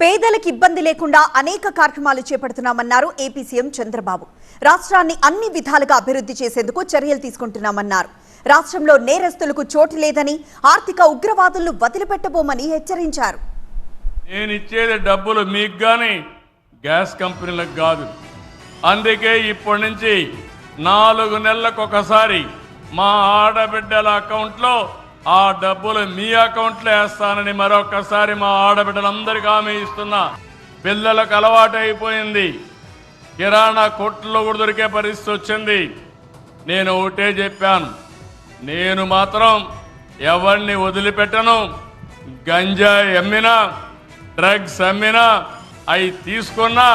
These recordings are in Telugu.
పేదలకు ఇబ్బంది లేకుండా అనేక కార్యక్రమాలు చేపడుతున్నామన్నారు ఏపీ సీఎం చంద్రబాబు. రాష్ట్రాన్ని అన్ని విధాలుగా అభివృద్ధి చేసేందుకు చర్యలు తీసుకుంటున్నామన్నారు. రాష్ట్రంలో నేరస్తులకు చోటు లేదని, ఆర్థిక ఉగ్రవాదులను వదిలిపెట్టబోమని హెచ్చరించారు. నేను ఇచ్చేది డబ్బులు మీకు గాని గ్యాస్ కంపెనీలకు కాదు. అందుకే ఇప్పటి నుంచి 4 నెలలకు ఒకసారి మా ఆడబిడ్డల అకౌంట్లో ఆ డబ్బులు మీ అకౌంట్లో వేస్తానని మరొకసారి మా ఆడబిడ్డలందరికీ హామీ ఇస్తున్నా. పిల్లలకు అలవాటు అయిపోయింది, కిరాణా కొట్లో కూడా దొరికే పరిస్థితి వచ్చింది. నేను ఒకటే చెప్పాను, నేను మాత్రం ఎవరిని వదిలిపెట్టను. గంజాయి అమ్మినా, డ్రగ్స్ అమ్మినా, అవి తీసుకున్నా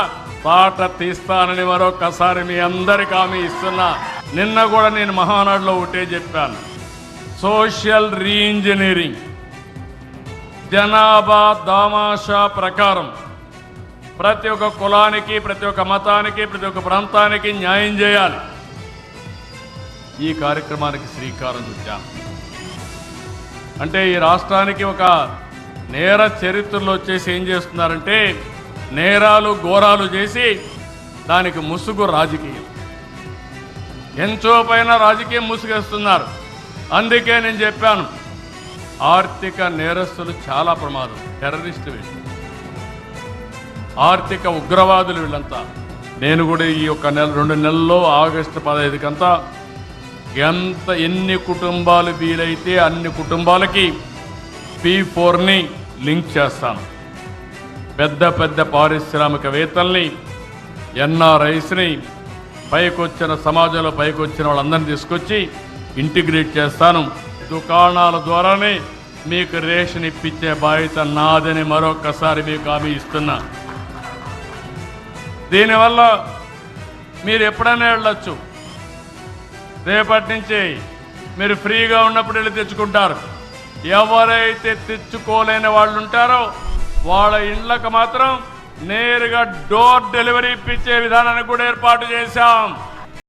పాట తీస్తానని మరొకసారి మీ అందరికీ హామీ ఇస్తున్నా. నిన్న కూడా నేను మహానాడులో ఒకటే చెప్పాను, సోషల్ రీఇంజనీరింగ్ జనాభా దామాషా ప్రకారం ప్రతి ఒక్క కులానికి, ప్రతి ఒక్క మతానికి, ప్రతి ఒక్క ప్రాంతానికి న్యాయం చేయాలి. ఈ కార్యక్రమానికి శ్రీకారం చుట్టాం. అంటే ఈ రాష్ట్రానికి ఒక నేర చరిత్రలో వచ్చేసి ఏం చేస్తున్నారంటే, నేరాలు ఘోరాలు చేసి దానికి ముసుగు రాజకీయం, ఎంచో పైన రాజకీయం ముసుగేస్తున్నారు. అందుకే నేను చెప్పాను, ఆర్థిక నేరస్తులు చాలా ప్రమాదం, టెర్రరిస్టు వీళ్ళు, ఆర్థిక ఉగ్రవాదులు వీళ్ళంతా. నేను కూడా ఈ ఒక 2 నెలల్లో ఆగస్టు 15కంతా ఎన్ని కుటుంబాలు వీలైతే అన్ని కుటుంబాలకి P4ని లింక్ చేస్తాను. పెద్ద పెద్ద పారిశ్రామికవేత్తల్ని, NRIsని, పైకొచ్చిన సమాజంలో పైకొచ్చిన వాళ్ళందరినీ తీసుకొచ్చి ఇంటిగ్రేట్ చేస్తాను. దుకాణాల ద్వారానే మీకు రేషన్ ఇప్పించే బాధ్యత నాదని మరొకసారి మీకు హామీ ఇస్తున్నా. దీనివల్ల మీరు ఎప్పుడైనా వెళ్ళొచ్చు. రేపటి నుంచి మీరు ఫ్రీగా ఉన్నప్పుడు వెళ్ళి తెచ్చుకుంటారు. ఎవరైతే తెచ్చుకోలేని వాళ్ళు ఉంటారో వాళ్ళ ఇళ్లకు మాత్రం నేరుగా డోర్ డెలివరీ ఇప్పించే విధానాన్ని కూడా ఏర్పాటు చేశాం.